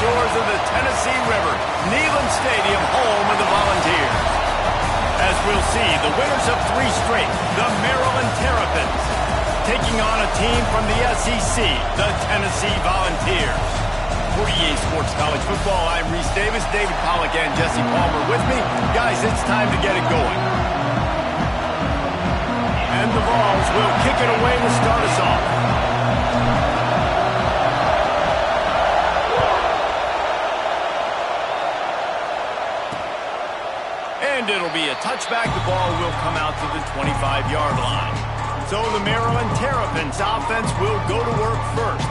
shores of the Tennessee River, Neyland Stadium, home of the Volunteers. As we'll see, the winners of 3 straight, the Maryland Terrapins, taking on a team from the SEC, the Tennessee Volunteers. For EA Sports College Football, I'm Reese Davis, David Pollack, and Jesse Palmer with me. Guys, it's time to get it going. And the Vols will kick it away to start us off. And it'll be a touchback. The ball will come out to the 25-yard line. So the Maryland Terrapins offense will go to work first.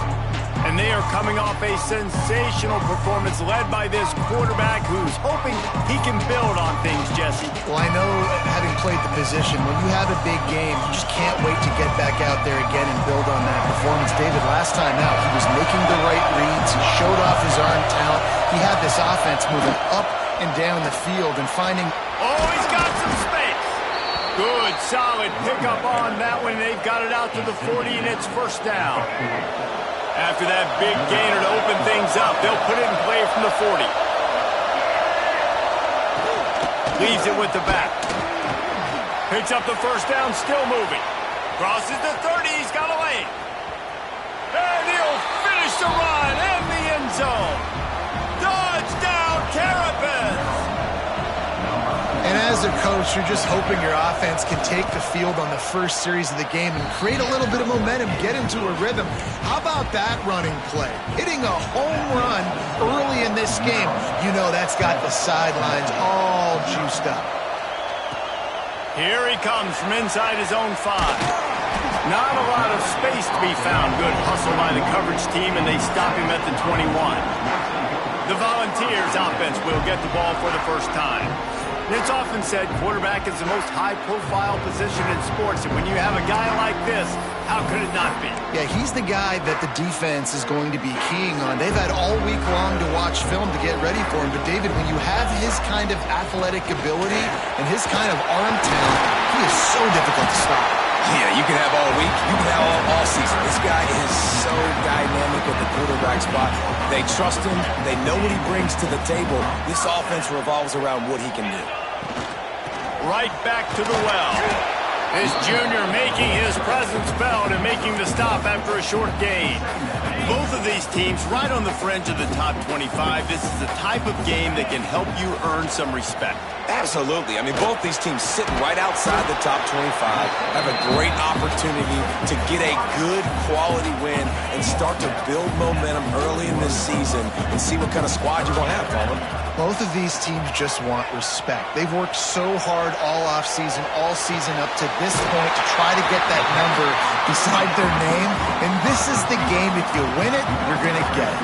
And they are coming off a sensational performance led by this quarterback who's hoping he can build on things, Jesse. Well, I know, having played the position, when you have a big game, you just can't wait to get back out there again and build on that performance. David, last time out, he was making the right reads. He showed off his arm talent. He had this offense moving up and down the field and finding... Oh, he's got some space. Good, solid pickup on that one. They've got it out to the 40, and it's first down. After that big gainer to open things up, they'll put it in play from the 40. Leaves it with the back. Picks up the first down, still moving. Crosses the 30, he's got a lane. And he'll finish the run in the end zone. Touchdown, Terrapins! And as a coach, you're just hoping your offense can take the field on the first series of the game and create a little bit of momentum, get into a rhythm. How about that running play? Hitting a home run early in this game. You know that's got the sidelines all juiced up. Here he comes from inside his own 5. Not a lot of space to be found. Good hustle by the coverage team, and they stop him at the 21. The Volunteers offense will get the ball for the first time. It's often said quarterback is the most high-profile position in sports, and when you have a guy like this, how could it not be? Yeah, he's the guy that the defense is going to be keying on. They've had all week long to watch film to get ready for him, but David, when you have his kind of athletic ability and his kind of arm talent, he is so difficult to stop. Yeah, you can have all week, you can have all season. This guy is so dynamic at the quarterback spot. They trust him. They know what he brings to the table. This offense revolves around what he can do. Right back to the well. This junior making his presence felt and making the stop after a short gain. Both of these teams right on the fringe of the top 25. This is the type of game that can help you earn some respect. Absolutely. I mean, both these teams sitting right outside the top 25 have a great opportunity to get a good quality win and start to build momentum early in this season and see what kind of squad you're going to have, Palmer. Both of these teams just want respect. They've worked so hard all offseason, all season up to this point to try to get that number beside their name. And this is the game. If you win it, you're going to get it.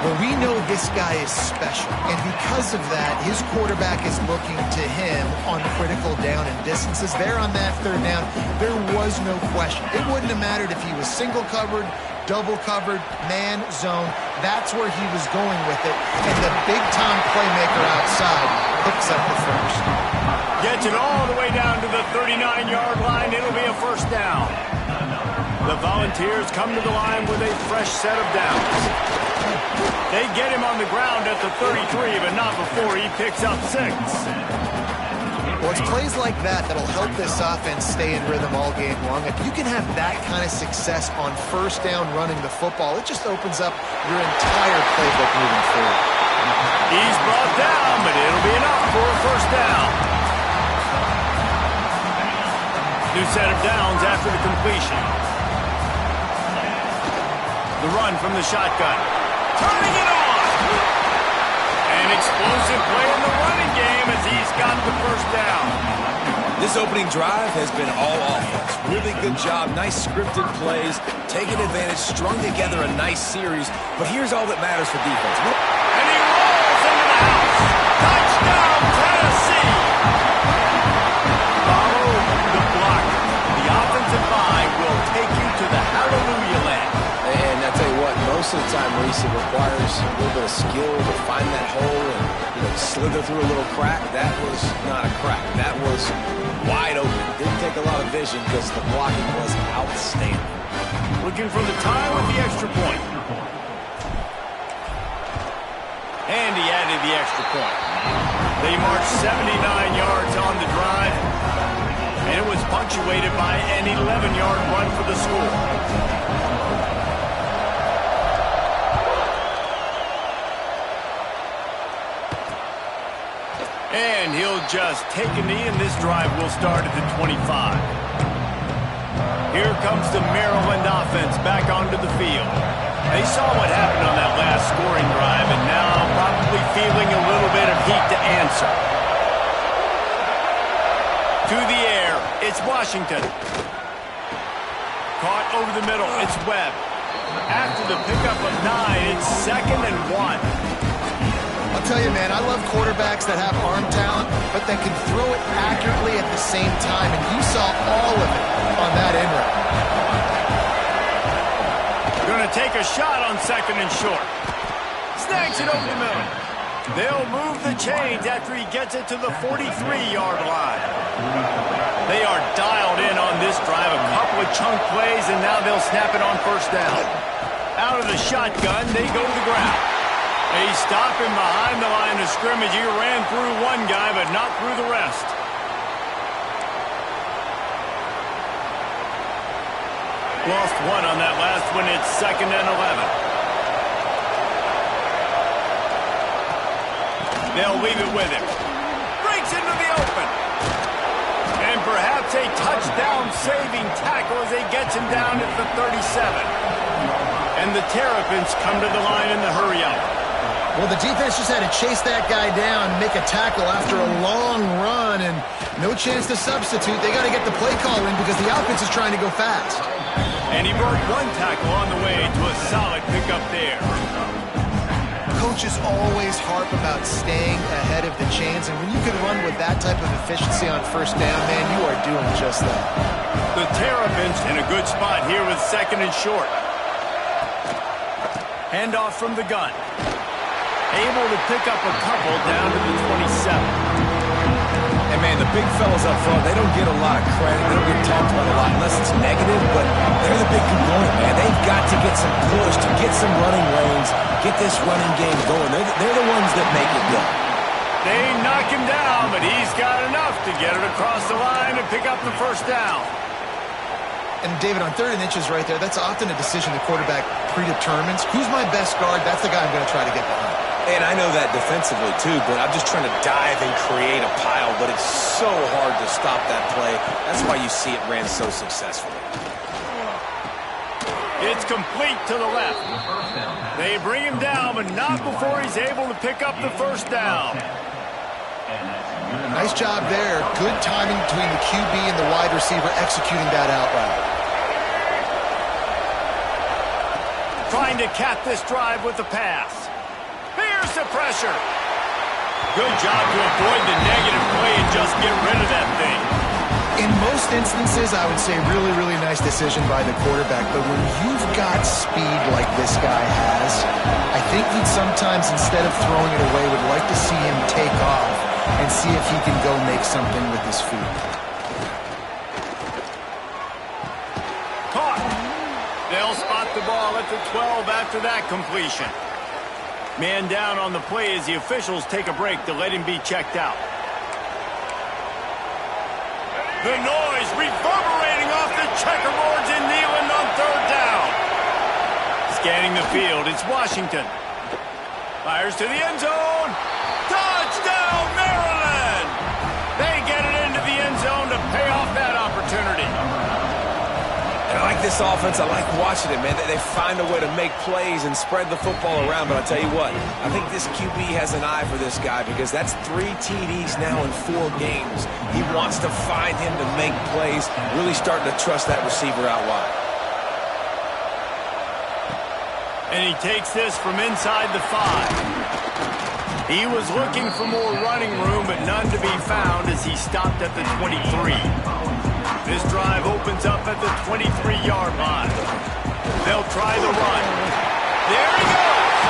Well, we know this guy is special, and because of that, his quarterback is looking to him on critical down and distances. There on that third down, there was no question. It wouldn't have mattered if he was single covered, double covered, man, zone. That's where he was going with it, and the big-time playmaker outside hooks up the first. Gets it all the way down to the 39-yard line. It'll be a first down. The Volunteers come to the line with a fresh set of downs. They get him on the ground at the 33, but not before he picks up 6. Well, it's plays like that that'll help this offense stay in rhythm all game long. If you can have that kind of success on first down running the football, it just opens up your entire playbook moving forward. He's brought down, but it'll be enough for a first down. New set of downs after the completion. The run from the shotgun. Turning it on. An explosive play in the running game as he's got the first down. This opening drive has been all offense. Really good job. Nice scripted plays. Taking advantage. Strung together a nice series. But here's all that matters for defense. And he rolls into the house. Touchdown, Tennessee. Follow the block. The offensive line will take you to the hallelujah land. And I tell you what, most of the time, Reese, it requires a little bit of skill to find that hole and slither through a little crack. That was not a crack. That was wide open. Didn't take a lot of vision because the blocking was outstanding. Looking for the tie with the extra point. And he added the extra point. They marched 79 yards on the drive, and it was punctuated by an 11-yard run for the score. And he'll just take a knee, and this drive will start at the 25. Here comes the Maryland offense back onto the field. They saw what happened on that last scoring drive, and now probably feeling a little bit of heat to answer. To the air, it's Washington. Caught over the middle, it's Webb. After the pickup of 9, it's 2nd and 1. I'll tell you, man, I love quarterbacks that have arm talent, but that can throw it accurately at the same time, and you saw all of it on that end route. Going to take a shot on 2nd and short. Snags it over the middle. They'll move the chains after he gets it to the 43-yard line. They are dialed in on this drive, a couple of chunk plays, and now they'll snap it on 1st down. Out of the shotgun, they go to the ground. They stop him behind the line of scrimmage. He ran through one guy, but not through the rest. Lost one on that last one. It's 2nd and 11. They'll leave it with him. Breaks into the open. And perhaps a touchdown-saving tackle as he gets him down at the 37. And the Terrapins come to the line in the hurry-up. Well, the defense just had to chase that guy down, make a tackle after a long run, and no chance to substitute. They got to get the play call in because the offense is trying to go fast. And he broke one tackle on the way to a solid pickup there. Coaches always harp about staying ahead of the chains, and when you can run with that type of efficiency on 1st down, man, you are doing just that. The Terrapins in a good spot here with 2nd and short. Handoff from the gun. Able to pick up a couple down to the 27. And, man, the big fellas up front, they don't get a lot of credit. They don't get talked about a lot unless it's negative, but they're the big component, man. They've got to get some push, to get some running lanes, get this running game going. They're the ones that make it go. They knock him down, but he's got enough to get it across the line and pick up the 1st down. And, David, on 3rd and inches right there, that's often a decision the quarterback predetermines. Who's my best guard? That's the guy I'm going to try to get behind. And I know that defensively, too, but I'm just trying to dive and create a pile, but it's so hard to stop that play. That's why you see it ran so successfully. It's complete to the left. They bring him down, but not before he's able to pick up the 1st down. Nice job there. Good timing between the QB and the wide receiver executing that out route. Trying to cap this drive with the pass. Here's the pressure. Good job to avoid the negative play and just get rid of that thing. In most instances, I would say really, really nice decision by the quarterback. But when you've got speed like this guy has, I think he'd sometimes, instead of throwing it away, would like to see him take off and see if he can go make something with his feet. Caught. They'll spot the ball at the 12 after that completion. Man down on the play as the officials take a break to let him be checked out. The noise reverberating off the checkerboards in Neyland on 3rd down. Scanning the field, it's Washington. Fires to the end zone. Touchdown, Maryland! They get it into the end zone to pay off that opportunity. And I like this offense. I like watching it, man. They find a way to make plays and spread the football around. But I'll tell you what, I think this QB has an eye for this guy because that's 3 TDs now in 4 games. He wants to find him to make plays, really starting to trust that receiver out wide. And he takes this from inside the 5. He was looking for more running room, but none to be found as he stopped at the 23. This drive opens up at the 23-yard line. They'll try the run. There he goes!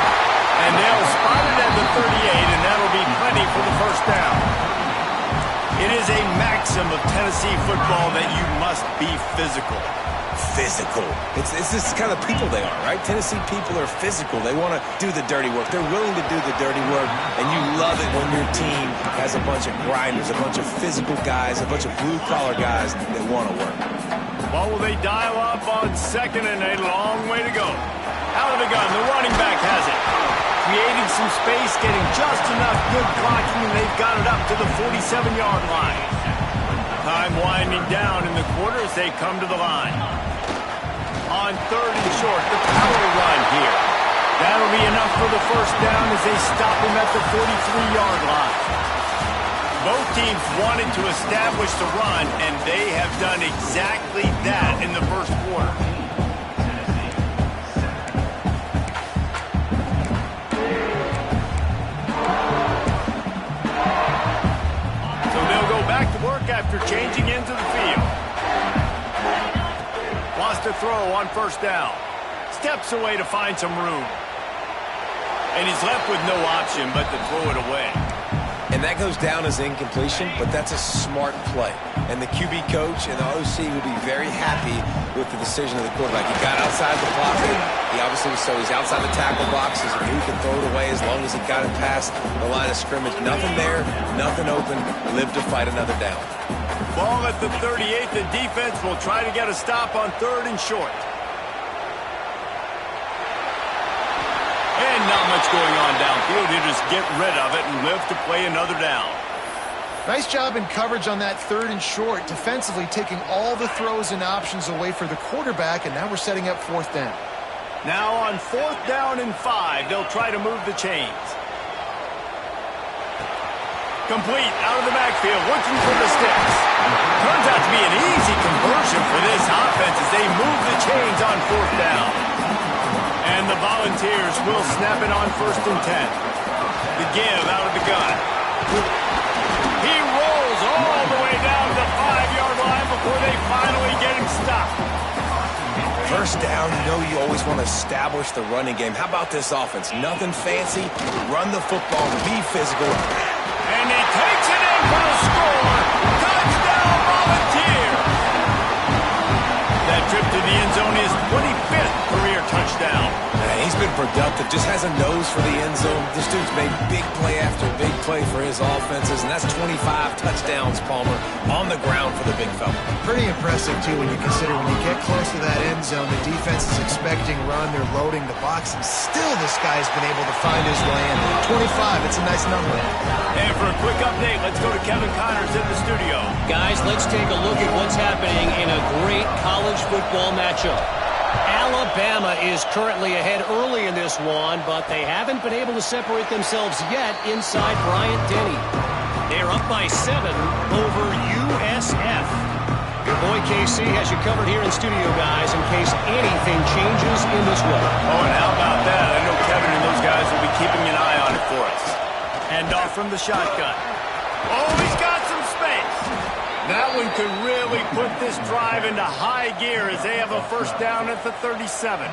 And they'll spot it at the 38, and that'll be plenty for the 1st down. It is a maxim of Tennessee football that you must be physical. physical. It's this kind of people they are, right? Tennessee people are physical. They want to do the dirty work. They're willing to do the dirty work, and you love it when your team has a bunch of grinders, a bunch of physical guys, a bunch of blue-collar guys that want to work. Well, will they dial up on second and a long way to go? Out of the gun, the running back has it. Creating some space, getting just enough good blocking, and they've got it up to the 47-yard line. Time winding down in the quarter as they come to the line. On third and short, the power run here. That'll be enough for the first down as they stop him at the 43-yard line. Both teams wanted to establish the run, and they have done exactly that in the first quarter. After changing into the field. Lost a throw on first down. Steps away to find some room. And he's left with no option but to throw it away. And that goes down as incompletion, but that's a smart play. And the QB coach and the OC will be very happy with the decision of the quarterback. He got outside the pocket. He obviously was, so he's outside the tackle boxes, and he can throw it away as long as he got it past the line of scrimmage. Nothing there, nothing open. Live to fight another down. Ball at the 38. The defense will try to get a stop on third and short. And not much going on downfield. He'll just get rid of it and live to play another down. Nice job in coverage on that third and short, defensively taking all the throws and options away for the quarterback, and now we're setting up fourth down. Now on fourth down and 5, they'll try to move the chains. Complete out of the backfield, looking for the sticks. Turns out to be an easy conversion for this offense as they move the chains on fourth down. And the Volunteers will snap it on first and 10. The give out of the gun. He rolls all the way down the 5-yard line before they finally get him stopped. First down, you know you always want to establish the running game. How about this offense? Nothing fancy. Run the football, be physical. And he takes it in for the score. Touchdown, Volunteers! That trip to the end zone is 25th career touchdown. Man, he's been productive. Just has a nose for the end zone. This dude's made big play after big play for his offenses, and that's 25 touchdowns, Palmer, on the ground for the big fella. Pretty impressive, too, when you consider when you get close to that end zone, the defense is expecting run, they're loading the box, and still this guy's been able to find his way in. 25, it's a nice number. And for a quick update, let's go to Kevin Connors in the studio. Guys, let's take a look at what's happening in a great college football matchup. Alabama is currently ahead early in this one, but they haven't been able to separate themselves yet inside Bryant-Denny. They're up by 7 over USF. Your boy KC has you covered here in studio, guys, in case anything changes in this one. Oh, and how about that? I know Kevin and those guys will be keeping an eye on it for us. Hand off from the shotgun. Oh, he's got some space. That one could really put this drive into high gear as they have a first down at the 37.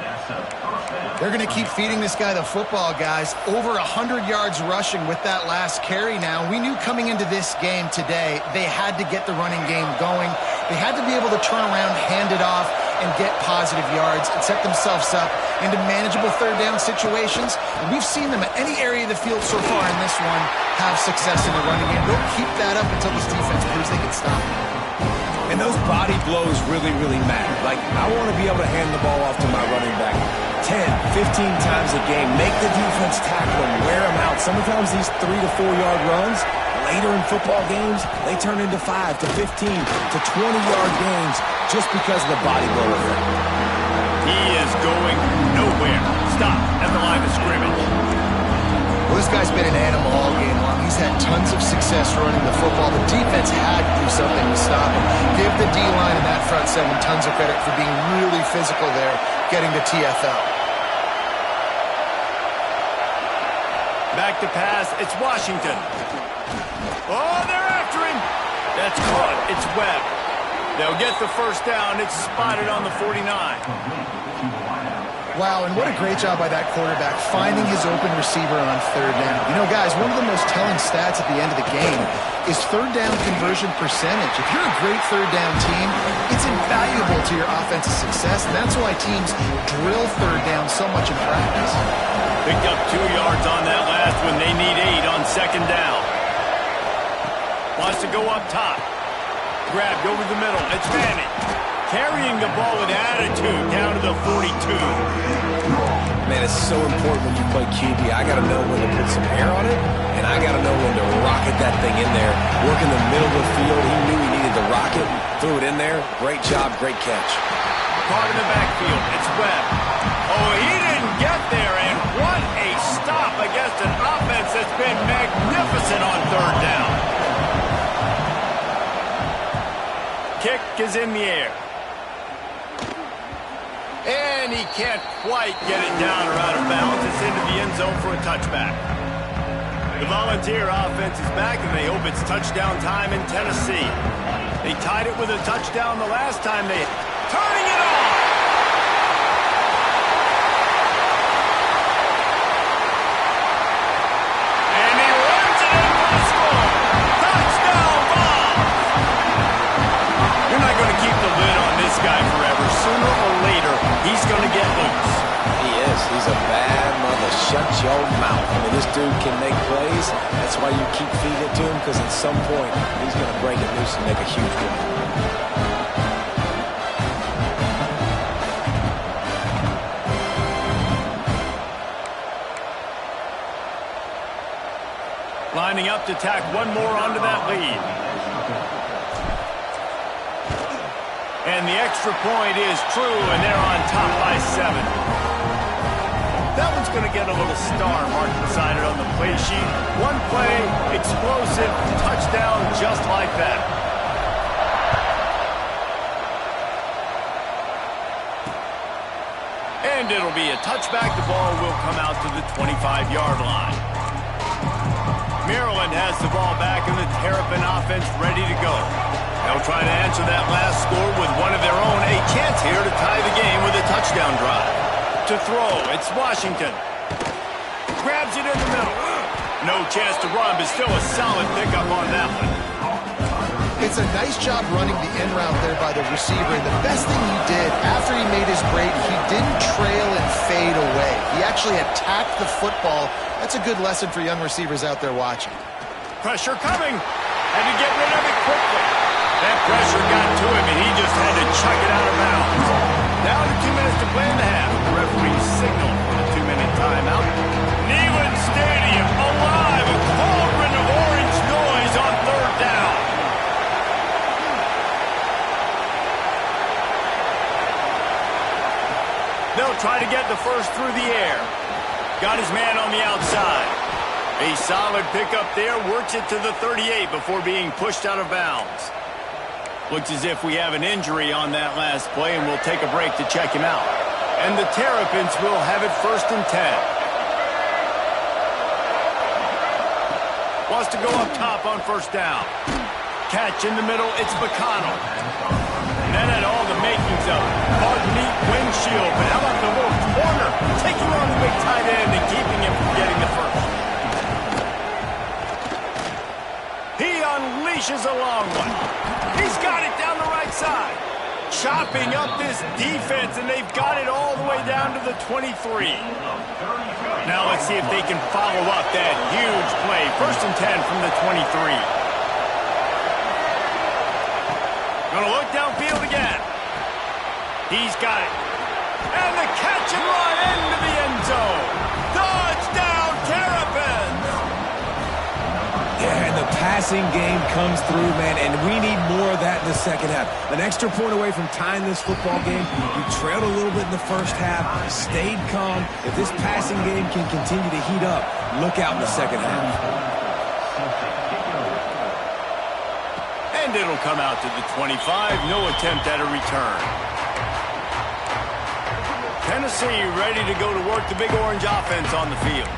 They're going to keep feeding this guy the football, guys. Over 100 yards rushing with that last carry now. We knew coming into this game today they had to get the running game going. They had to be able to turn around, hand it off, and get positive yards and set themselves up into manageable third down situations. And we've seen them at any area of the field so far in this one have success in the running game. They'll keep that up until this defense proves they can stop it. And those body blows really, really matter. Like, I want to be able to hand the ball off to my running back 10, 15 times a game. Make the defense tackle them, wear them out. Sometimes these 3 to 4 yard runs, later in football games, they turn into 5 to 15 to 20-yard games just because of the body blow effect. He is going nowhere. Stop at the line of scrimmage. Well, this guy's been an animal all game long. He's had tons of success running the football. The defense had to do something to stop him. Give the D-line and that front seven tons of credit for being really physical there, getting to TFL. Back to pass. It's Washington. Oh, they're after him. That's caught. It's Webb. They'll get the first down. It's spotted on the 49. Wow, and what a great job by that quarterback finding his open receiver on third down. You know, guys, one of the most telling stats at the end of the game is third down conversion percentage. If you're a great third down team, it's invaluable to your offensive success, and that's why teams drill third down so much in practice. Picked up 2 yards on that last one. They need 8 on second down. Wants to go up top. Grabbed over the middle. It's Manning. Carrying the ball with attitude down to the 42. Man, it's so important when you play QB. I got to know when to put some air on it, and I got to know when to rocket that thing in there. Work in the middle of the field. He knew he needed to rocket. Threw it in there. Great job. Great catch. Caught in the backfield. It's Webb. Oh, he didn't get there, and what a stop against an offense that's been magnificent on third down. Kick is in the air. And he can't quite get it down or out of bounds. It's into the end zone for a touchback. The Volunteer offense is back, and they hope it's touchdown time in Tennessee. They tied it with a touchdown the last time they... Turning it on! And he runs it in for the score! Touchdown ball! You're not going to keep the lid on this guy forever. Sooner or later, he's going to get loose. He is. He's a bad mother. Shut your mouth. I mean, this dude can make plays. That's why you keep feeding it to him, because at some point, he's going to break it loose and make a huge play. Lining up to tack one more onto that lead. And the extra point is true, and they're on top by 7. That one's going to get a little star marked beside it on the play sheet. One play, explosive, touchdown just like that. And it'll be a touchback. The ball will come out to the 25-yard line. Maryland has the ball back, and the Terrapin offense ready to go. They'll try to answer that last score with one of their own. A chance here to tie the game with a touchdown drive. To throw, it's Washington. Grabs it in the middle. No chance to run, but still a solid pickup on that one. It's a nice job running the end route there by the receiver. And the best thing he did after he made his break, he didn't trail and fade away. He actually attacked the football. That's a good lesson for young receivers out there watching. Pressure coming. Had to get rid of it quickly. That pressure got to him, and he just had to chuck it out of bounds. Down to 2 minutes to play in the half. The referee signaled for the 2-minute timeout. Neyland Stadium alive. A cauldron of orange noise on third down. They'll try to get the first through the air. Got his man on the outside. A solid pickup there. Works it to the 38 before being pushed out of bounds. Looks as if we have an injury on that last play, and we'll take a break to check him out. And the Terrapins will have it 1st and 10. Wants to go up top on 1st down. Catch in the middle, it's McConnell. And that had all the makings of hard, neat windshield. But how about the little corner? Taking on the big tight end and keeping him from getting the first. He unleashes a long one. He's got it down the right side. Chopping up this defense, and they've got it all the way down to the 23. Now let's see if they can follow up that huge play. 1st and 10 from the 23. Gonna look downfield again. He's got it. And the catch and run into the end zone. Touchdown, Terrapins! Yeah, and the passing game comes through, man, and we need more of that in the second half. An extra point away from tying this football game. You trailed a little bit in the first half, stayed calm. If this passing game can continue to heat up, look out in the second half. And it'll come out to the 25. No attempt at a return. Tennessee ready to go to work the Big Orange offense on the field.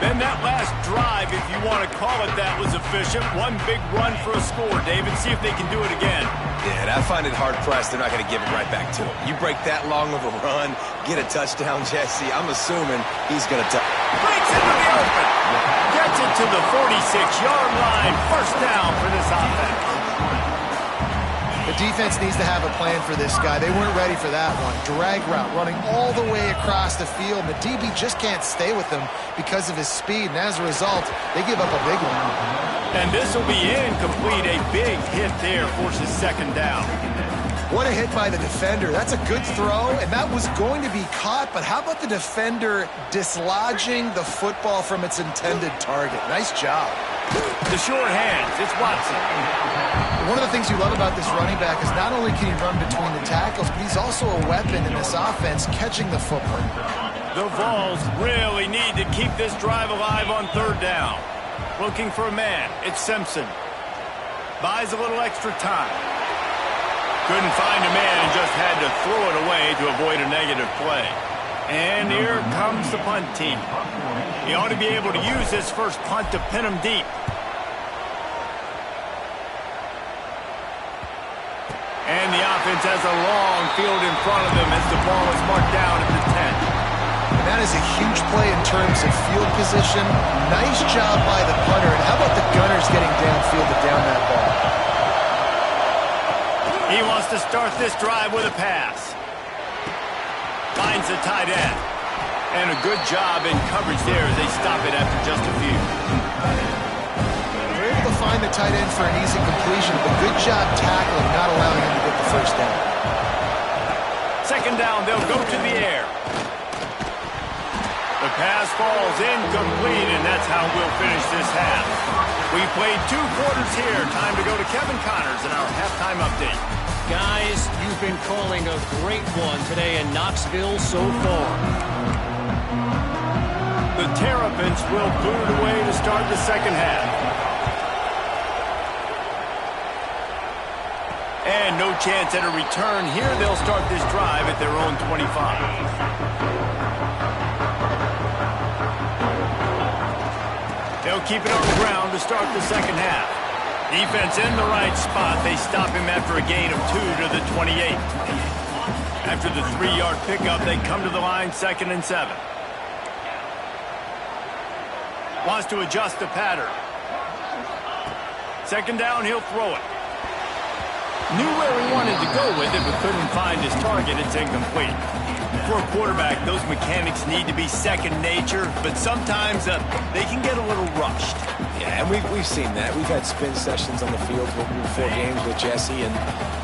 Then that last drive, if you want to call it that, was efficient. One big run for a score, David. See if they can do it again. Yeah, and I find it hard-pressed they're not going to give it right back to him. You break that long of a run, get a touchdown, Jesse, I'm assuming he's going to breaks into the open. Gets it to the 46-yard line. First down for this offense. The defense needs to have a plan for this guy. They weren't ready for that one. Drag route running all the way across the field. The DB just can't stay with him because of his speed, and as a result, they give up a big one. And this will be incomplete. A big hit there forces second down. What a hit by the defender. That's a good throw, and that was going to be caught, but how about the defender dislodging the football from its intended target? Nice job. The short hands, it's Watson. One of the things you love about this running back is not only can he run between the tackles, but he's also a weapon in this offense, catching the football. The Vols really need to keep this drive alive on third down. Looking for a man. It's Simpson. Buys a little extra time. Couldn't find a man and just had to throw it away to avoid a negative play. And here comes the punt team. He ought to be able to use this first punt to pin him deep. And the offense has a long field in front of them as the ball is marked down at the 10. And that is a huge play in terms of field position. Nice job by the punter. And how about the gunners getting downfield to down that ball? He wants to start this drive with a pass. Finds the tight end. And a good job in coverage there as they stop it after just a few. They're able to find the tight end for an easy completion, but good job tackling, not allowing him to get the first down. Second down, they'll go to the air. The pass falls incomplete, and that's how we'll finish this half. We played 2 quarters here. Time to go to Kevin Connors in our halftime update. Guys, you've been calling a great one today in Knoxville so far. The Terrapins will boot it away to start the second half. And no chance at a return here. They'll start this drive at their own 25. They'll keep it on the ground to start the second half. Defense in the right spot. They stop him after a gain of 2 to the 28. After the 3-yard pickup, they come to the line, 2nd and 7. Wants to adjust the pattern. Second down, he'll throw it. Knew where he wanted to go with it, but couldn't find his target. It's incomplete. For a quarterback, those mechanics need to be second nature, but sometimes they can get a little rushed. Yeah, and we've seen that. We've had spin sessions on the field before games with Jesse, and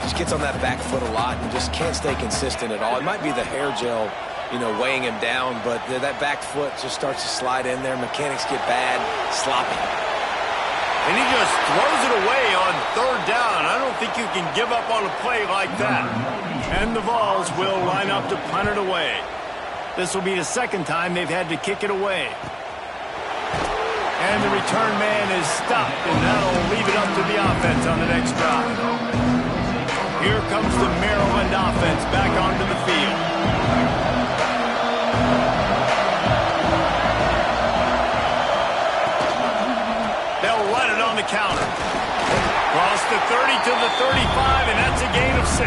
just gets on that back foot a lot and just can't stay consistent at all. It might be the hair gel, weighing him down, but that back foot just starts to slide in there. Mechanics get bad, sloppy. And he just throws it away on third down. I don't think you can give up on a play like that. And the Vols will line up to punt it away. This will be the second time they've had to kick it away. And the return man is stopped, and that'll leave it up to the offense on the next drive. Here comes the Maryland offense back onto the field. They'll run it on the counter. Cross the 30 to the 35, and that's a gain of 6.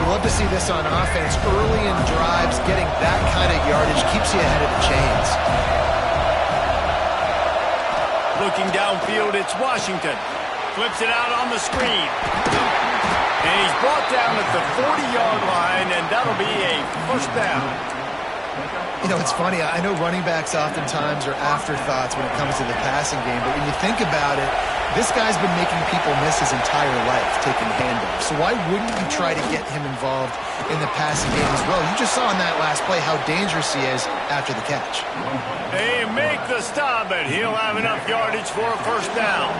We love to see this on offense. Early in drives, getting that kind of yardage keeps you ahead of the chains. Looking downfield, it's Washington. Flips it out on the screen. And he's brought down at the 40-yard line, and that'll be a first down. It's funny. I know running backs oftentimes are afterthoughts when it comes to the passing game, but when you think about it, this guy's been making people miss his entire life taking handoffs. So why wouldn't you try to get him involved in the passing game as well? You just saw in that last play how dangerous he is after the catch. They make the stop, but he'll have enough yardage for a first down.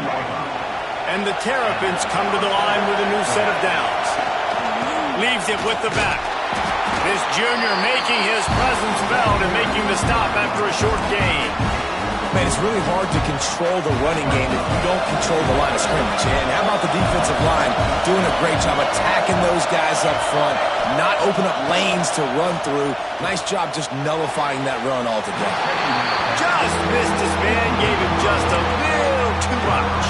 And the Terrapins come to the line with a new set of downs. Leaves it with the back. This junior making his presence felt and making the stop after a short gain. Man, it's really hard to control the running game if you don't control the line of scrimmage. And how about the defensive line doing a great job attacking those guys up front, not open up lanes to run through. Nice job just nullifying that run altogether. Just missed his man, gave him just a little too much.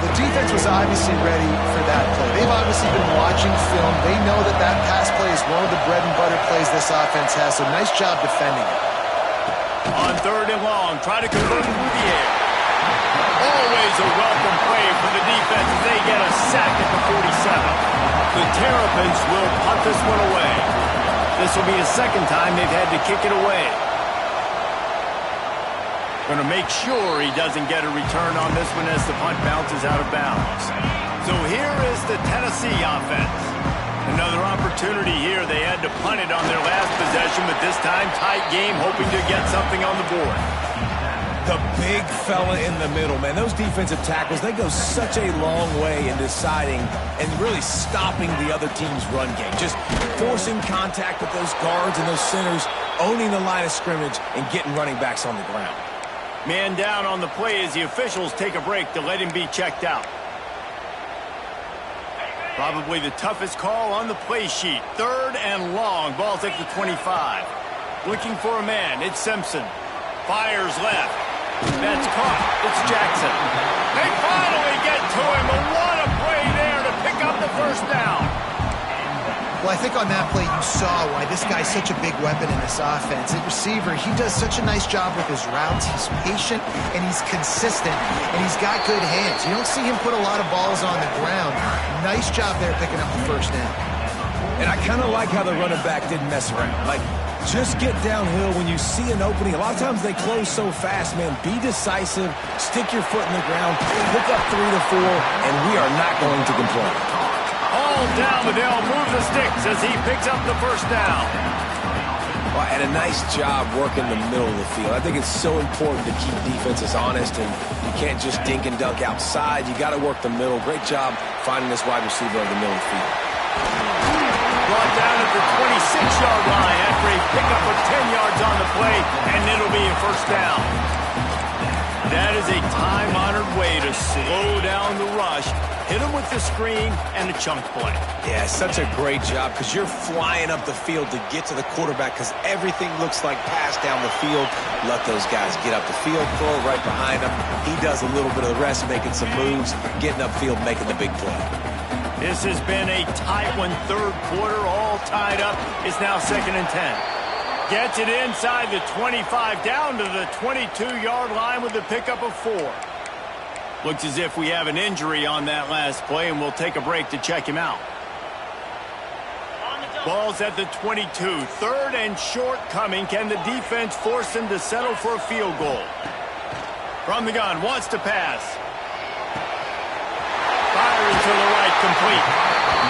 The defense was obviously ready for that play. They've obviously been watching film. They know that that pass play is one of the bread and butter plays this offense has, so nice job defending it. On 3rd and long, try to convert through the air. Always a welcome play for the defense as they get a sack at the 47. The Terrapins will punt this one away. This will be the second time they've had to kick it away. Going to make sure he doesn't get a return on this one as the punt bounces out of bounds. So here is the Tennessee offense. Another opportunity here. They had to punt it on their last possession, but this time tight game, hoping to get something on the board. The big fella in the middle, man. Those defensive tackles, they go such a long way in deciding and really stopping the other team's run game. Just forcing contact with those guards and those centers, owning the line of scrimmage, and getting running backs on the ground. Man down on the play as the officials take a break to let him be checked out. Probably the toughest call on the play sheet. 3rd and long. Ball's at the 25. Looking for a man. It's Simpson. Fires left. That's caught. It's Jackson. They finally get to him. But what a play there to pick up the first down. Well, I think on that play you saw why this guy's such a big weapon in this offense. At receiver, he does such a nice job with his routes. He's patient, and he's consistent, and he's got good hands. You don't see him put a lot of balls on the ground. Nice job there picking up the first down. And I kind of like how the running back didn't mess around. Like, just get downhill when you see an opening. A lot of times they close so fast, man. Be decisive, stick your foot in the ground, pick up 3 to 4, and we are not going to complain. All down the hill, move the sticks as he picks up the first down. Well, and a nice job working the middle of the field. I think it's so important to keep defenses honest, and you can't just dink and dunk outside. You got to work the middle. Great job finding this wide receiver in the middle of the field. Brought down at the 26-yard line after a pickup of 10 yards on the play, and it'll be a first down. That is a time-honored way to slow down the rush, hit him with the screen, and a chunk play. Yeah, such a great job because you're flying up the field to get to the quarterback because everything looks like pass down the field. Let those guys get up the field, throw it right behind him. He does a little bit of the rest, making some moves, getting upfield, making the big play. This has been a tight one. 3rd quarter, all tied up. It's now 2nd and 10. Gets it inside the 25, down to the 22-yard line with a pickup of 4. Looks as if we have an injury on that last play, and we'll take a break to check him out. Ball's at the 22. 3rd and short coming. Can the defense force him to settle for a field goal? From the gun, wants to pass. Firing to the right, complete.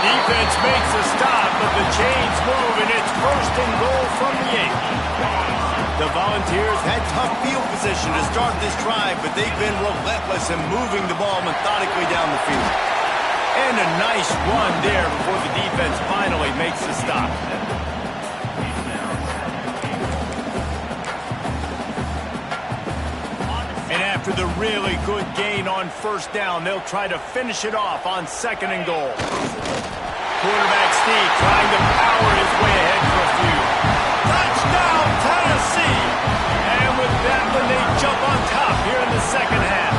Defense makes a stop, but the chains move, and it's 1st and goal from the 8. The Volunteers had tough field position to start this drive, but they've been relentless in moving the ball methodically down the field. And a nice run there before the defense finally makes the stop. And after the really good gain on first down, they'll try to finish it off on 2nd and goal. Quarterback Steve trying to power his way ahead for a few. Touchdown, Tennessee! And with that one, they jump on top here in the second half.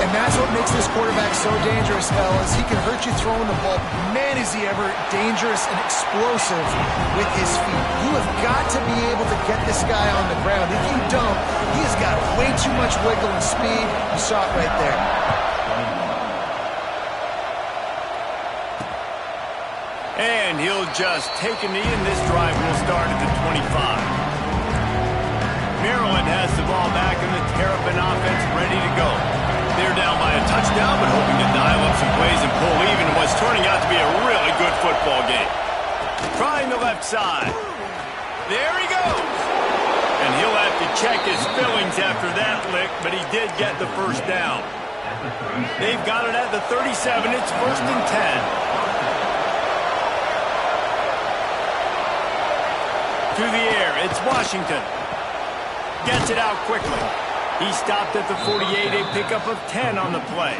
And that's what makes this quarterback so dangerous, fellas. He can hurt you throwing the ball. Man, is he ever dangerous and explosive with his feet. You have got to be able to get this guy on the ground. If you don't, he has got way too much wiggle and speed. You saw it right there. And he'll just take a knee, and this drive will start at the 25. Maryland has the ball back, and the Terrapin offense ready to go. They're down by a touchdown, but hoping to dial up some plays and pull even in what's turning out to be a really good football game. Trying the left side. There he goes. And he'll have to check his fillings after that lick, but he did get the first down. They've got it at the 37. It's 1st and 10. To the air, it's Washington. Gets it out quickly. He stopped at the 48, a pickup of 10 on the play.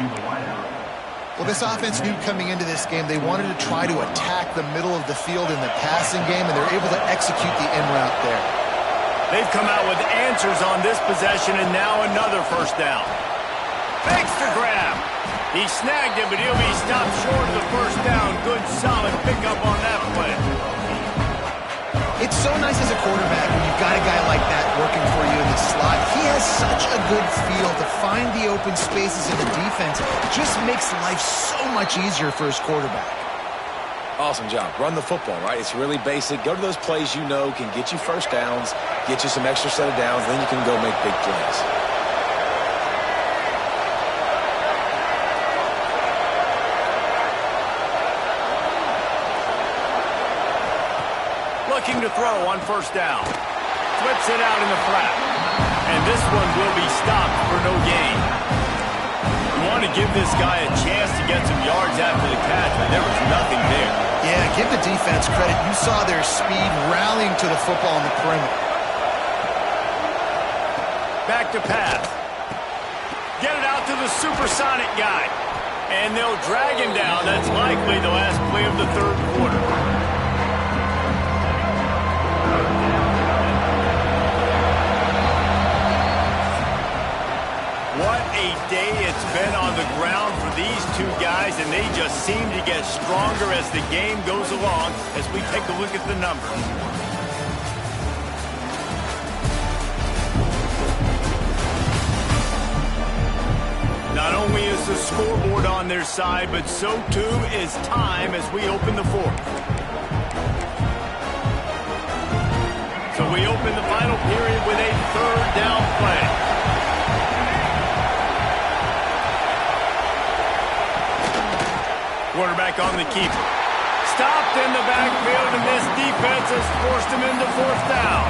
Well, this offense knew coming into this game they wanted to try to attack the middle of the field in the passing game, and they're able to execute the in route there. They've come out with answers on this possession, and now another first down. Fakes the grab. He snagged it, but he'll be stopped short of the first down. Good, solid pickup on that play. It's so nice as a quarterback when you've got a guy like that working for you in the slot. He has such a good feel to find the open spaces in the defense. Just makes life so much easier for his quarterback. Awesome job. Run the football, right? It's really basic. Go to those plays you know can get you first downs, get you some extra set of downs, then you can go make big plays. Looking to throw on first down. Flips it out in the flat. And this one will be stopped for no gain. You want to give this guy a chance to get some yards after the catch, but there was nothing there. Yeah, give the defense credit. You saw their speed rallying to the football on the perimeter. Back to pass. Get it out to the supersonic guy. And they'll drag him down. That's likely the last play of the third quarter. What a day it's been on the ground for these two guys, and they just seem to get stronger as the game goes along as we take a look at the numbers. Not only is the scoreboard on their side, but so too is time as we open the fourth. So we open the final period with a third down play. Quarterback on the keeper. Stopped in the backfield, and this defense has forced him into fourth down.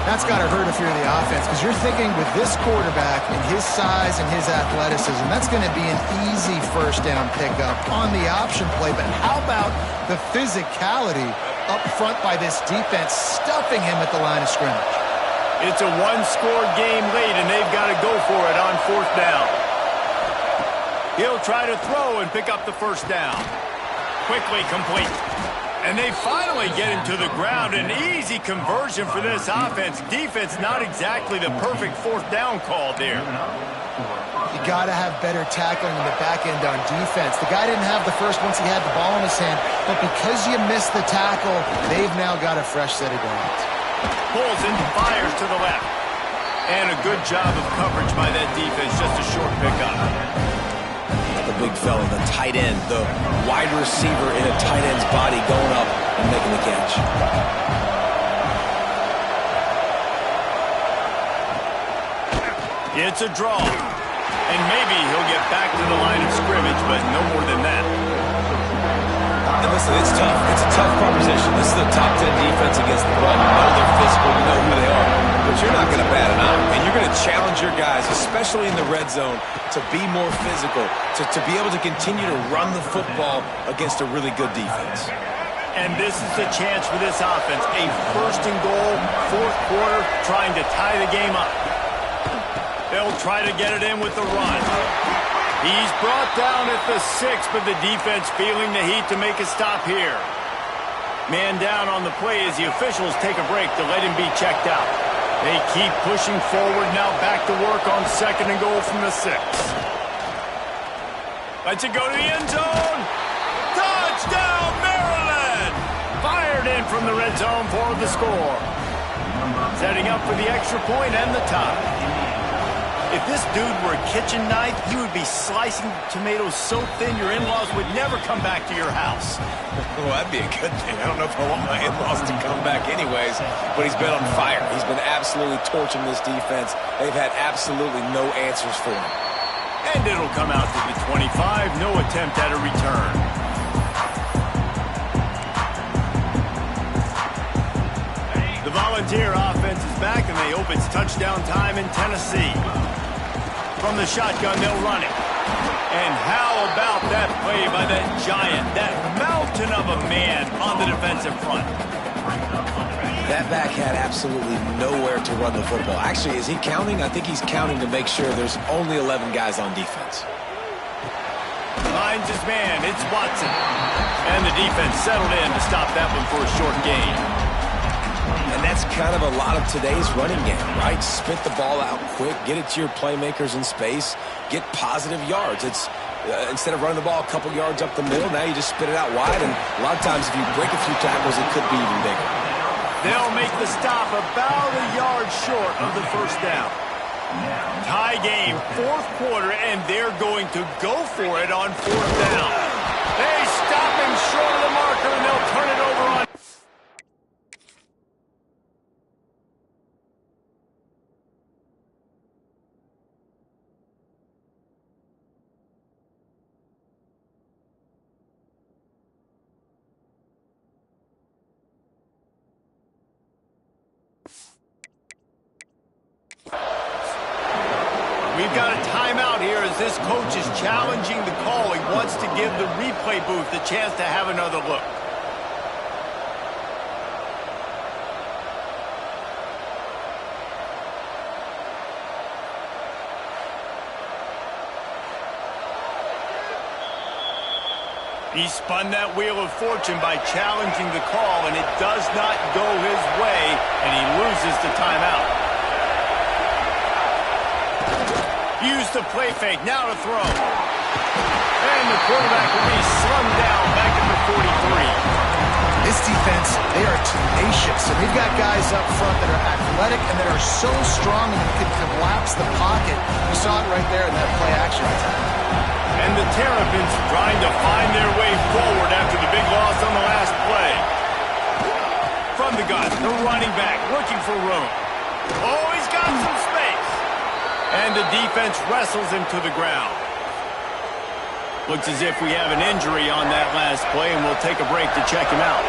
That's got to hurt if you're the offense, because you're thinking with this quarterback and his size and his athleticism, that's going to be an easy first down pickup on the option play. But how about the physicality up front by this defense, stuffing him at the line of scrimmage? It's a one-score game late, and they've got to go for it on fourth down. He'll try to throw and pick up the first down. Quickly complete. And they finally get him to the ground. An easy conversion for this offense. Defense, not exactly the perfect fourth down call there. You got to have better tackling in the back end on defense. The guy didn't have the first once he had the ball in his hand, but because you missed the tackle, they've now got a fresh set of downs. Pulls and fires to the left. And a good job of coverage by that defense. Just a short pickup. The big fella, the tight end, the wide receiver in a tight end's body going up and making the catch. It's a draw. And maybe he'll get back to the line of scrimmage, but no more than that. And listen, it's tough. It's a tough proposition. This is a top 10 defense against the run. You know they're physical. You know who they are. But you're not going to bat an eye. And you're going to challenge your guys, especially in the red zone, to be more physical, to be able to continue to run the football against a really good defense. And this is the chance for this offense. A first and goal, fourth quarter, trying to tie the game up. They'll try to get it in with the run. He's brought down at the 6, but the defense feeling the heat to make a stop here. Man down on the play as the officials take a break to let him be checked out. They keep pushing forward, now back to work on second and goal from the 6. Lets it go to the end zone. Touchdown, Maryland! Fired in from the red zone for the score. Setting up for the extra point and the tie. If this dude were a kitchen knife, he would be slicing tomatoes so thin your in-laws would never come back to your house. Well, that'd be a good thing. I don't know if I want my in-laws to come back anyways, but he's been on fire. He's been absolutely torching this defense. They've had absolutely no answers for him. And it'll come out to the 25. No attempt at a return. The Volunteer offense is back, and they hope it's touchdown time in Tennessee. From the shotgun, they'll run it. And how about that play by that giant, that mountain of a man on the defensive front? That back had absolutely nowhere to run the football. Actually, is he counting? I think he's counting to make sure there's only 11 guys on defense. Finds his man. It's Watson. And the defense settled in to stop that one for a short gain. And that's kind of a lot of today's running game, right? Spit the ball out quick, get it to your playmakers in space, get positive yards. It's instead of running the ball a couple yards up the middle, now you just spit it out wide. And a lot of times if you break a few tackles, it could be even bigger. They'll make the stop about a yard short of the first down. Tie game, fourth quarter, and they're going to go for it on fourth down. They stop him short of the marker, and they'll turn it over on. We've got a timeout here as this coach is challenging the call. He wants to give the replay booth a chance to have another look. He spun that wheel of fortune by challenging the call, and it does not go his way, and he loses the timeout. Use the play fake, now to throw. And the quarterback will be slung down back at the 43. This defense, they are tenacious, and they've got guys up front that are athletic and that are so strong and can collapse the pocket. You saw it right there in that play action attack. And the Terrapins trying to find their way forward after the big loss on the last play. From the gun, the running back looking for room. Oh, he's got some space. And the defense wrestles him to the ground. Looks as if we have an injury on that last play, and we'll take a break to check him out.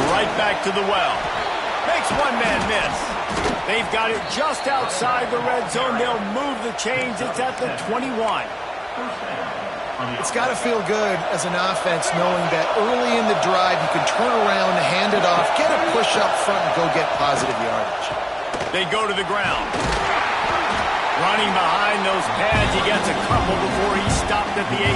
Right back to the well. Makes one man miss. They've got it just outside the red zone. They'll move the chains. It's at the 21. It's got to feel good as an offense knowing that early in the drive you can turn around, hand it off, get a push up front, and go get positive yardage. They go to the ground. Running behind those pads, he gets a couple before he stopped at the 18.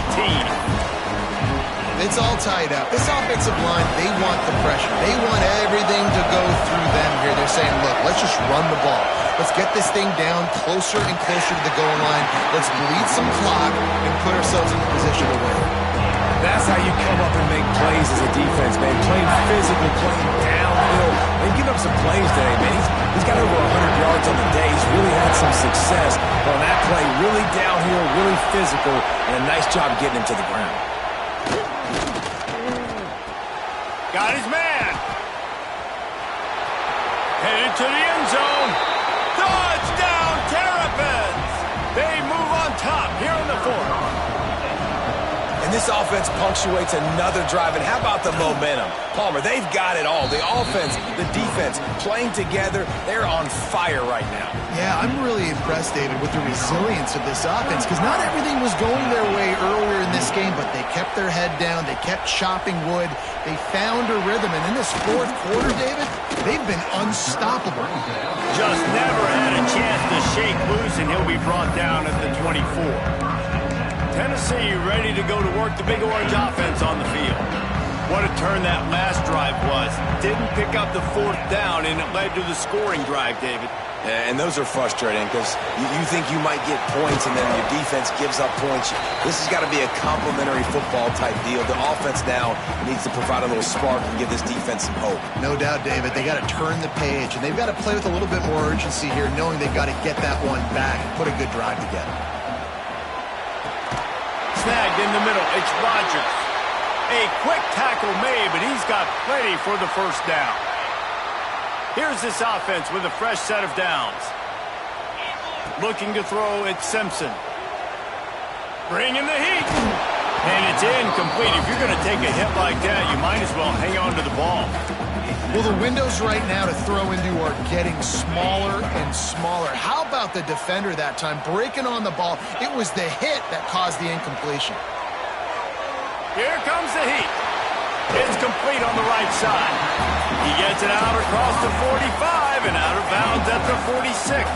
It's all tied up. This offensive line, they want the pressure. They want everything to go through them here. They're saying, look, let's just run the ball. Let's get this thing down closer and closer to the goal line. Let's bleed some clock and put ourselves in a position to win. That's how you come up and make plays as a defense, man. Playing physical, playing downhill. They've given up some plays today, man. He's got over 100 yards on the day. He's really had some success on that play. Really downhill, really physical, and a nice job getting him to the ground. Got his man. Headed to the end zone. Touchdown, Terrapins. They move on top here in the fourth. And this offense punctuates another drive. And how about the momentum? Palmer, they've got it all. The offense, the defense, playing together. They're on fire right now. Yeah, I'm really impressed, David, with the resilience of this offense because not everything was going their way earlier in this game, but they kept their head down. They kept chopping wood. They found a rhythm. And in this fourth quarter, David, they've been unstoppable. Just never had a chance to shake loose, and he'll be brought down at the 24. Tennessee ready to go to work the Big Orange offense on the field. What a turn that last drive was. Didn't pick up the fourth down, and it led to the scoring drive, David. And those are frustrating because you think you might get points and then your defense gives up points. This has got to be a complementary football type deal. The offense now needs to provide a little spark and give this defense some hope. No doubt, David. They got to turn the page, and they've got to play with a little bit more urgency here, knowing they've got to get that one back and put a good drive together. Snagged in the middle. It's Rodgers. A quick tackle made, but he's got plenty for the first down. Here's this offense with a fresh set of downs. Looking to throw, it's Simpson. Bringing the heat. And it's incomplete. If you're going to take a hit like that, you might as well hang on to the ball. Well, the windows right now to throw into are getting smaller and smaller. How about the defender that time breaking on the ball? It was the hit that caused the incompletion. Here comes the heat. complete on the right side. He gets it out across the 45 and out of bounds at the 46.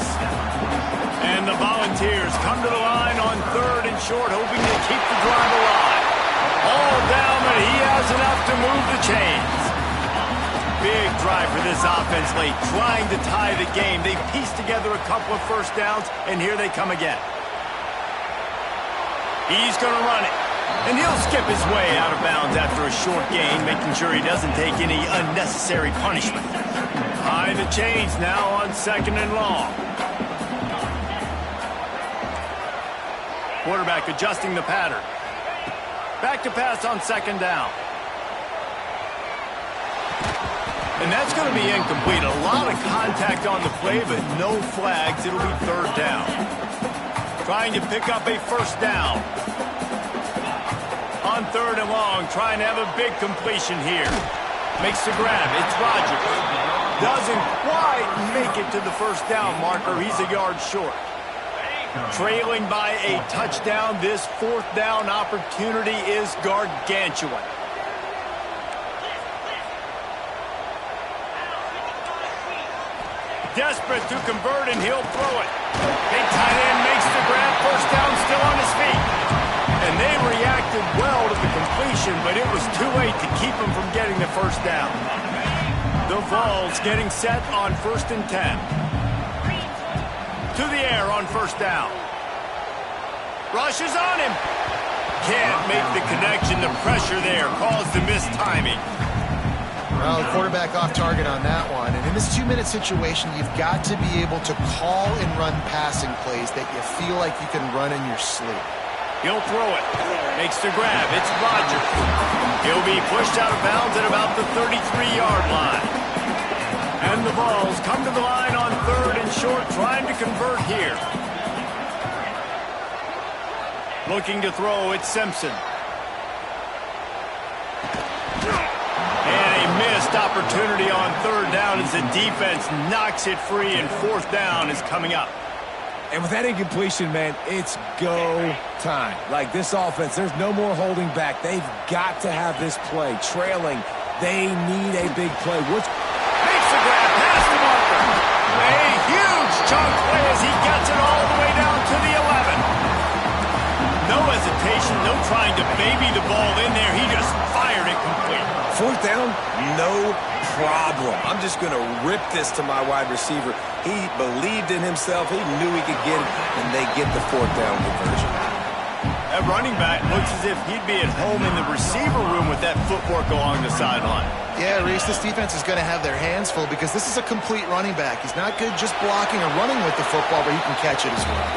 And the Volunteers come to the line on 3rd and short, hoping to keep the drive alive. All down, but he has enough to move the chains. Big drive for this offense late, trying to tie the game. They pieced together a couple of first downs, and here they come again. He's going to run it, and he'll skip his way out of bounds after a short gain, making sure he doesn't take any unnecessary punishment. Behind the chains now on 2nd and long. Quarterback adjusting the pattern. Back to pass on 2nd down. And that's going to be incomplete. A lot of contact on the play, but no flags. It'll be 3rd down. Trying to pick up a first down. On 3rd and long, trying to have a big completion here. Makes the grab. It's Rodgers. Doesn't quite make it to the first down marker. He's a yard short. Trailing by a touchdown, this 4th down opportunity is gargantuan. Desperate to convert, and he'll throw it. Big tight end makes the grab. First down, still on his feet. And they reacted well to the completion, but it was too late to keep him from getting the first down. The Vols getting set on 1st and 10. To the air on first down. Rushes on him. Can't make the connection. The pressure there caused the missed timing. Well, the quarterback off target on that one. And in this 2-minute situation, you've got to be able to call and run passing plays that you feel like you can run in your sleep. He'll throw it. Makes the grab. It's Rodgers. He'll be pushed out of bounds at about the 33-yard line. And the Vols come to the line on 3rd and short, trying to convert here. Looking to throw, it's Simpson. And a missed opportunity on 3rd down as the defense knocks it free, and 4th down is coming up. And with that incompletion, man, it's go time. Like this offense, there's no more holding back. They've got to have this play. Trailing, they need a big play. Makes the grab past the marker. A huge chunk play as he gets it all the way down to the 11. No hesitation, no trying to baby the ball in there. He just fired it complete. 4th down, no problem. I'm just going to rip this to my wide receiver. He believed in himself. He knew he could get it, and they get the 4th down conversion. That running back looks as if he'd be at home in the receiver room with that footwork along the sideline. Yeah, Reese, this defense is going to have their hands full because this is a complete running back. He's not good just blocking or running with the football, but he can catch it as well.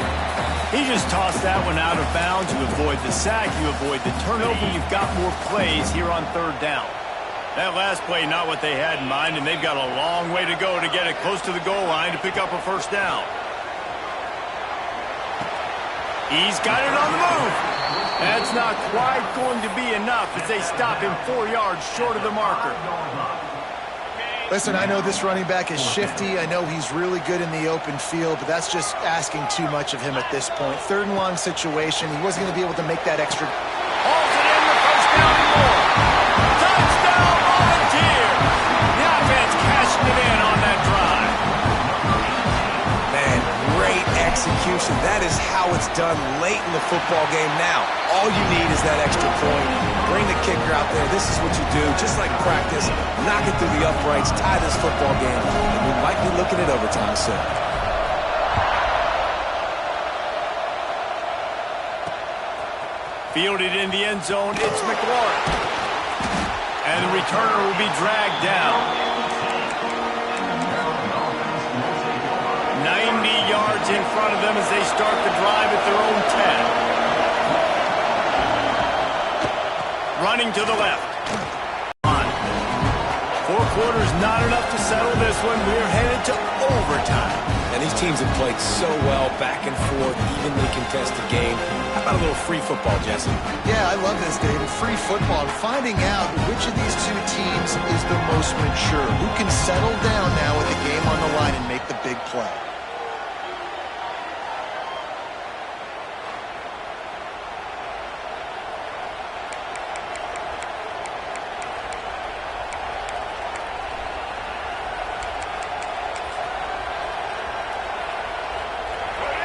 He just tossed that one out of bounds. You avoid the sack, you avoid the turnover. You've got more plays here on 3rd down. That last play, not what they had in mind, and they've got a long way to go to get it close to the goal line to pick up a first down. He's got it on the move. That's not quite going to be enough as they stop him 4 yards short of the marker. Listen, I know this running back is shifty. I know he's really good in the open field, but that's just asking too much of him at this point. 3rd and long situation. He wasn't going to be able to make that extra. Hauls it in the first down and more. Touchdown, Volunteers. The offense cashing it in on that drive. Man, great execution. That is how it's done late in the football game now. All you need is that extra point. Bring the kicker out there. This is what you do. Just like practice, knock it through the uprights, tie this football game, and we might be looking at overtime soon. Fielded in the end zone, it's McLaurin. And the returner will be dragged down. 90 yards in front of them as they start the drive at their own 10. Running to the left. 4 quarters, not enough to settle this one. We're headed to overtime. And these teams have played so well, back and forth, evenly contested game. How about a little free football, Jesse? Yeah, I love this, David. Free football. Finding out which of these 2 teams is the most mature. Who can settle down now with the game on the line and make the big play.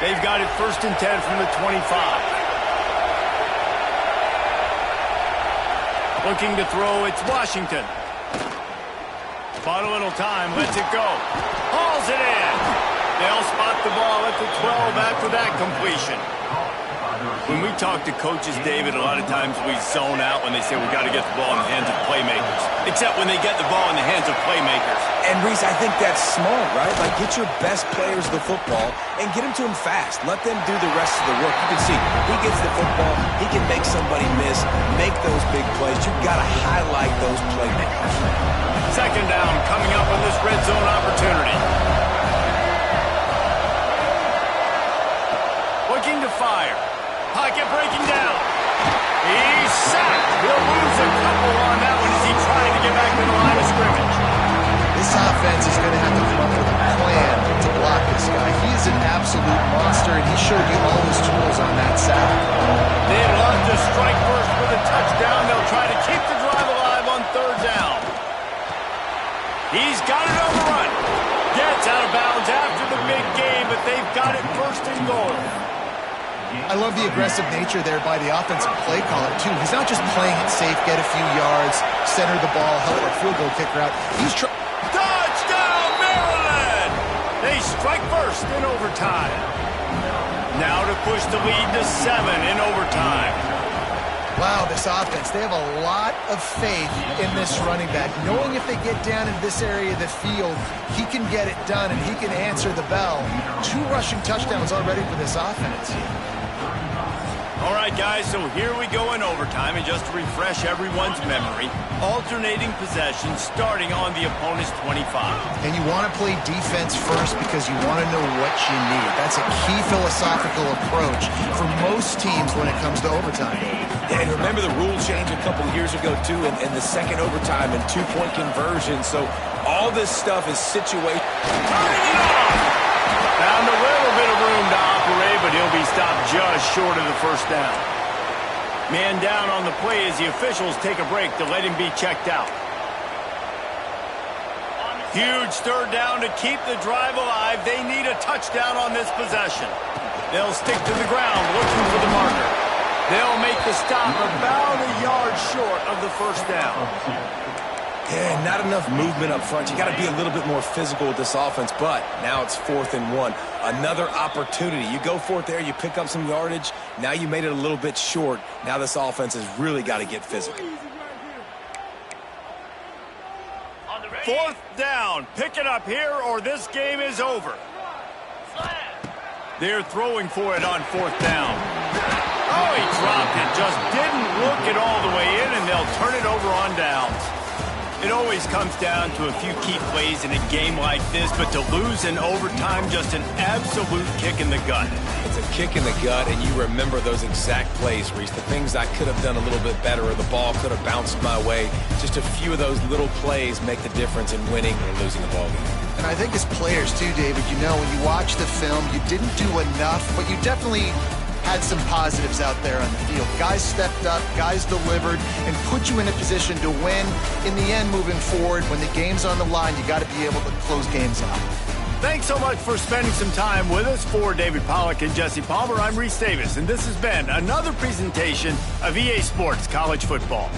They've got it 1st and 10 from the 25. Looking to throw, it's Washington. Bought a little time, lets it go. Hauls it in. They'll spot the ball at the 12 after that completion. When we talk to coaches, David, a lot of times we zone out when they say we got to get the ball in the hands of playmakers. Except when they get the ball in the hands of playmakers. And, Reese, I think that's smart, right? Like, get your best players the football and get them to them fast. Let them do the rest of the work. You can see, he gets the football, he can make somebody miss, make those big plays. You've got to highlight those playmakers. 2nd down coming up on this red zone opportunity. Looking to fire. Pocket breaking down. He's sacked. He'll lose a couple on that one as he tried to get back to the line of scrimmage. This offense is going to have to come up with a plan to block this guy. He is an absolute monster, and he showed you all his tools on that sack. They'd love to strike first with a touchdown. They'll try to keep the drive alive on 3rd down. He's got it on the run. Gets out of bounds after the big game, but they've got it 1st and goal. I love the aggressive nature there by the offensive play caller, too. He's not just playing it safe, get a few yards, center the ball, help our field goal kicker out. He's trying. Touchdown, Maryland! They strike first in overtime. Now to push the lead to 7 in overtime. Wow, this offense, they have a lot of faith in this running back. Knowing if they get down in this area of the field, he can get it done and he can answer the bell. 2 rushing touchdowns already for this offense. All right, guys, so here we go in overtime, and just to refresh everyone's memory, alternating possessions starting on the opponent's 25. And you want to play defense first because you want to know what you need. That's a key philosophical approach for most teams when it comes to overtime. Yeah, and remember the rule change a couple years ago, too, and the second overtime and 2-point conversion. So all this stuff is situated. Turning it off! Found a little bit of room to operate, but he'll be stopped just short of the 1st down. Man down on the play as the officials take a break to let him be checked out. Huge 3rd down to keep the drive alive. They need a touchdown on this possession. They'll stick to the ground looking for the marker. They'll make the stop about a yard short of the 1st down. Yeah, not enough movement up front. You got to be a little bit more physical with this offense, but now it's 4th and 1. Another opportunity. You go for it there, you pick up some yardage. Now you made it a little bit short. Now this offense has really got to get physical. 4th down. Pick it up here or this game is over. They're throwing for it on 4th down. Oh, he dropped it. Just didn't look it all the way in, and they'll turn it over on downs. It always comes down to a few key plays in a game like this, but to lose in overtime, just an absolute kick in the gut. It's a kick in the gut, and you remember those exact plays, Reese. The things I could have done a little bit better, or the ball could have bounced my way. Just a few of those little plays make the difference in winning or losing a ball game. And I think as players, too, David, you know, when you watch the film, you didn't do enough, but you definitely had some positives out there on the field. Guys stepped up, guys delivered, and put you in a position to win. In the end, moving forward, when the game's on the line, you got to be able to close games out. Thanks so much for spending some time with us. For David Pollack and Jesse Palmer, I'm Reese Davis, and this has been another presentation of EA Sports College Football.